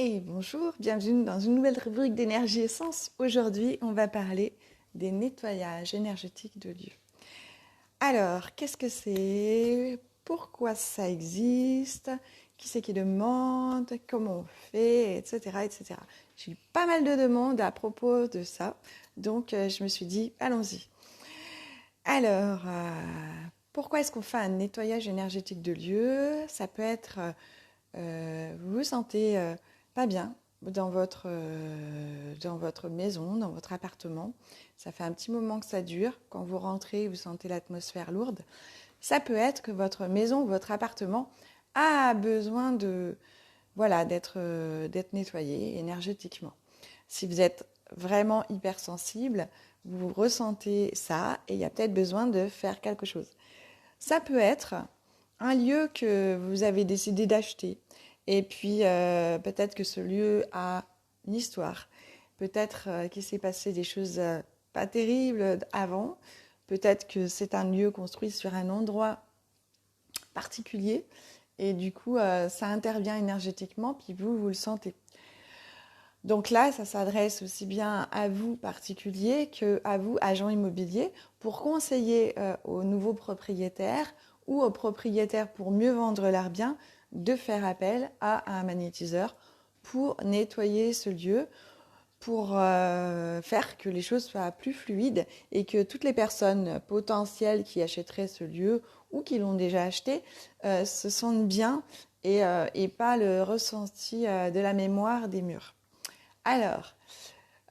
Et bonjour, bienvenue dans une nouvelle rubrique d'énergie essence. Aujourd'hui, on va parler des nettoyages énergétiques de lieux. Alors, qu'est-ce que c'est? Pourquoi ça existe? Qui c'est qui demande? Comment on fait? Etc. etc. J'ai eu pas mal de demandes à propos de ça, donc je me suis dit, allons-y. Alors, pourquoi est-ce qu'on fait un nettoyage énergétique de lieu? Ça peut être vous vous sentez pas bien dans votre maison, dans votre appartement. Ça fait un petit moment que ça dure. Quand vous rentrez, vous sentez l'atmosphère lourde. Ça peut être que votre maison ou votre appartement a besoin d'être nettoyé énergétiquement. Si vous êtes vraiment hypersensible, vous ressentez ça et il y a peut-être besoin de faire quelque chose. Ça peut être un lieu que vous avez décidé d'acheter. Et puis, peut-être que ce lieu a une histoire. Peut-être qu'il s'est passé des choses pas terribles avant. Peut-être que c'est un lieu construit sur un endroit particulier. Et du coup, ça intervient énergétiquement, puis vous le sentez. Donc là, ça s'adresse aussi bien à vous, particuliers, qu'à vous, agents immobiliers, pour conseiller aux nouveaux propriétaires ou aux propriétaires pour mieux vendre leurs biens, de faire appel à un magnétiseur pour nettoyer ce lieu, pour faire que les choses soient plus fluides et que toutes les personnes potentielles qui achèteraient ce lieu ou qui l'ont déjà acheté se sentent bien et pas le ressenti de la mémoire des murs. Alors,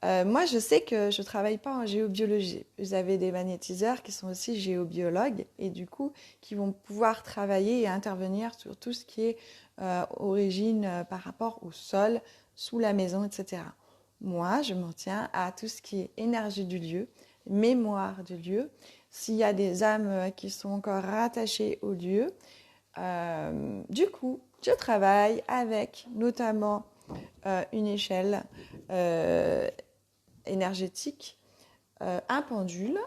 moi, je sais que je ne travaille pas en géobiologie. Vous avez des magnétiseurs qui sont aussi géobiologues et du coup, qui vont pouvoir travailler et intervenir sur tout ce qui est origine par rapport au sol, sous la maison, etc. Moi, je m'en tiens à tout ce qui est énergie du lieu, mémoire du lieu. S'il y a des âmes qui sont encore rattachées au lieu, du coup, je travaille avec notamment une échelle euh, énergétique, un pendule.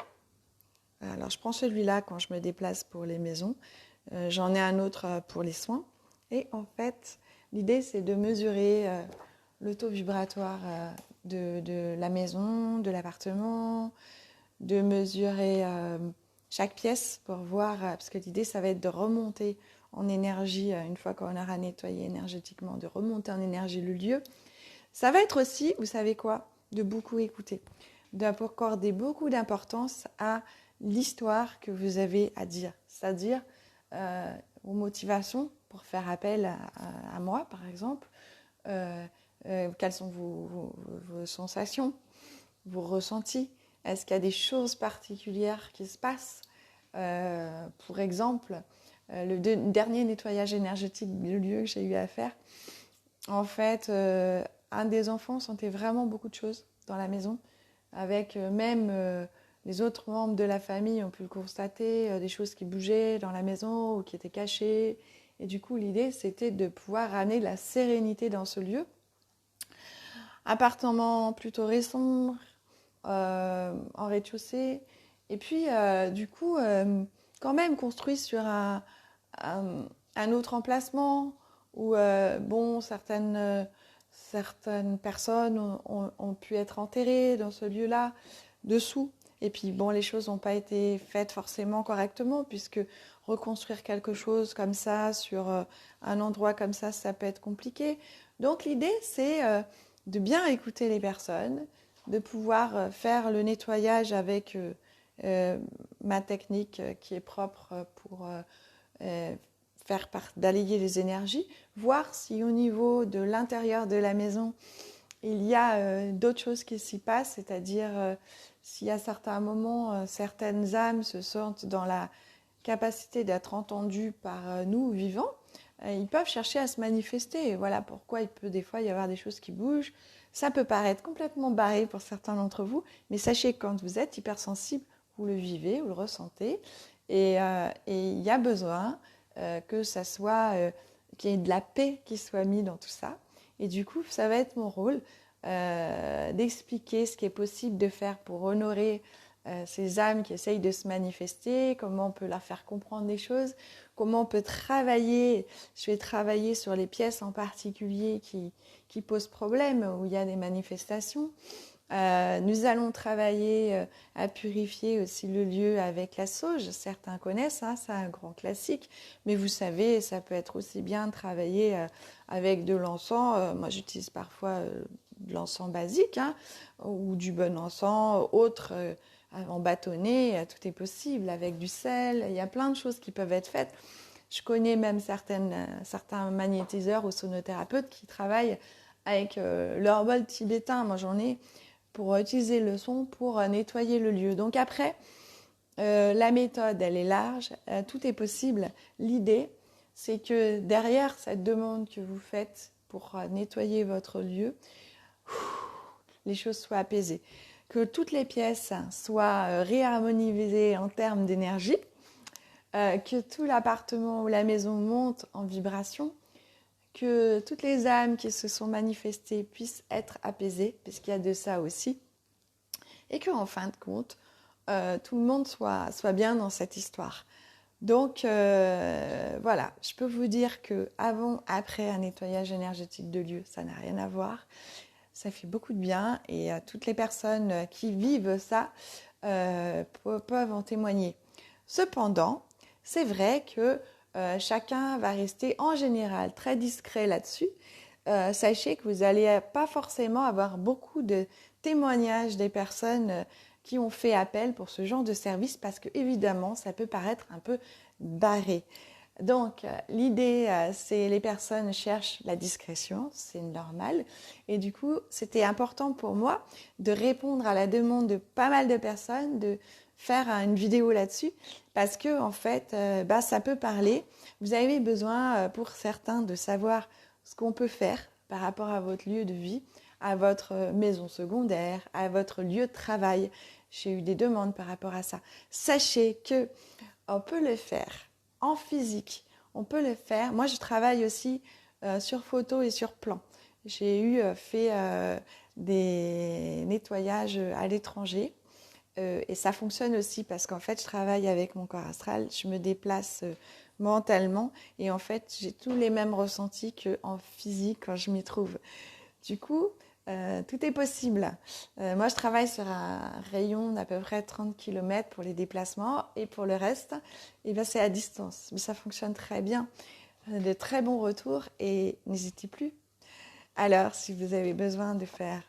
Alors, je prends celui-là quand je me déplace pour les maisons. J'en ai un autre pour les soins. Et en fait, l'idée, c'est de mesurer le taux vibratoire de la maison, de l'appartement, de mesurer chaque pièce pour voir, parce que l'idée, ça va être de remonter en énergie, une fois qu'on aura nettoyé énergétiquement, de remonter en énergie le lieu. Ça va être aussi, vous savez quoi, de beaucoup écouter, d'accorder beaucoup d'importance à l'histoire que vous avez à dire, c'est-à-dire vos motivations pour faire appel à moi, par exemple. Euh, Quelles sont vos sensations, vos ressentis? Est-ce qu'il y a des choses particulières qui se passent? Pour exemple, le dernier nettoyage énergétique du lieu que j'ai eu à faire, en fait, un des enfants sentait vraiment beaucoup de choses dans la maison, avec même les autres membres de la famille ont pu le constater, des choses qui bougeaient dans la maison ou qui étaient cachées. Et du coup, l'idée, c'était de pouvoir ramener de la sérénité dans ce lieu. Appartement plutôt récent, en rez-de-chaussée. Et puis, du coup, quand même construit sur un, un autre emplacement où, bon, certaines personnes ont pu être enterrées dans ce lieu-là, dessous. Et puis, bon, les choses n'ont pas été faites forcément correctement, puisque reconstruire quelque chose comme ça, sur un endroit comme ça peut être compliqué. Donc, l'idée, c'est de bien écouter les personnes, de pouvoir faire le nettoyage avec ma technique qui est propre pour balayer les énergies, voir si au niveau de l'intérieur de la maison, il y a d'autres choses qui s'y passent, c'est-à-dire si à certains moments, certaines âmes se sentent dans la capacité d'être entendues par nous vivants, ils peuvent chercher à se manifester. Et voilà pourquoi il peut des fois y avoir des choses qui bougent. Ça peut paraître complètement barré pour certains d'entre vous, mais sachez que quand vous êtes hypersensible, vous le vivez, vous le ressentez, et il y a besoin que ça soit, qu'il y ait de la paix qui soit mise dans tout ça. Et du coup, ça va être mon rôle d'expliquer ce qui est possible de faire pour honorer ces âmes qui essayent de se manifester, comment on peut leur faire comprendre des choses, comment on peut travailler. Je vais travailler sur les pièces en particulier qui posent problème, où il y a des manifestations. Nous allons travailler à purifier aussi le lieu avec la sauge. Certains connaissent, hein, c'est un grand classique. Mais vous savez, ça peut être aussi bien de travailler avec de l'encens. Moi, j'utilise parfois de l'encens basique, hein, ou du bon encens, autre en bâtonnet. Tout est possible avec du sel. Il y a plein de choses qui peuvent être faites. Je connais même certains magnétiseurs ou sonothérapeutes qui travaillent avec leur bol tibétain. Moi, j'en ai pour utiliser le son pour nettoyer le lieu. Donc après, la méthode, elle est large, tout est possible. L'idée, c'est que derrière cette demande que vous faites pour nettoyer votre lieu, les choses soient apaisées. Que toutes les pièces soient réharmonisées en termes d'énergie, que tout l'appartement ou la maison monte en vibration, que toutes les âmes qui se sont manifestées puissent être apaisées, puisqu'il y a de ça aussi, et qu'en fin de compte, tout le monde soit bien dans cette histoire. Donc voilà, je peux vous dire que avant, après un nettoyage énergétique de lieu, ça n'a rien à voir. Ça fait beaucoup de bien et toutes les personnes qui vivent ça peuvent en témoigner. Cependant, c'est vrai que chacun va rester en général très discret là-dessus. Sachez que vous n'allez pas forcément avoir beaucoup de témoignages des personnes qui ont fait appel pour ce genre de service parce que évidemment ça peut paraître un peu barré. Donc l'idée c'est les personnes cherchent la discrétion, c'est normal et du coup c'était important pour moi de répondre à la demande de pas mal de personnes de faire une vidéo là-dessus parce que en fait ça peut parler. Vous avez besoin pour certains de savoir ce qu'on peut faire par rapport à votre lieu de vie, à votre maison secondaire, à votre lieu de travail. J'ai eu des demandes par rapport à ça. Sachez que on peut le faire en physique, on peut le faire. Moi, je travaille aussi sur photo et sur plan. J'ai fait des nettoyages à l'étranger et ça fonctionne aussi parce qu'en fait, je travaille avec mon corps astral, je me déplace mentalement et en fait, j'ai tous les mêmes ressentis qu'en physique quand je m'y trouve. Du coup, tout est possible. Moi, je travaille sur un rayon d'à peu près 30 km pour les déplacements et pour le reste, c'est à distance. Mais ça fonctionne très bien. De très bons retours et n'hésitez plus. Alors, si vous avez besoin de faire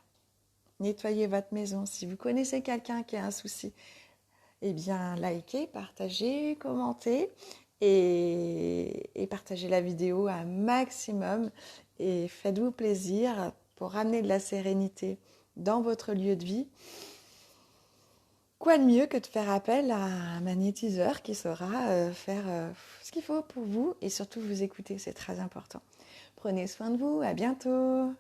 nettoyer votre maison, si vous connaissez quelqu'un qui a un souci, eh bien, likez, partagez, commentez et partagez la vidéo un maximum et faites-vous plaisir pour ramener de la sérénité dans votre lieu de vie. Quoi de mieux que de faire appel à un magnétiseur qui saura faire ce qu'il faut pour vous et surtout vous écouter, c'est très important. Prenez soin de vous, à bientôt.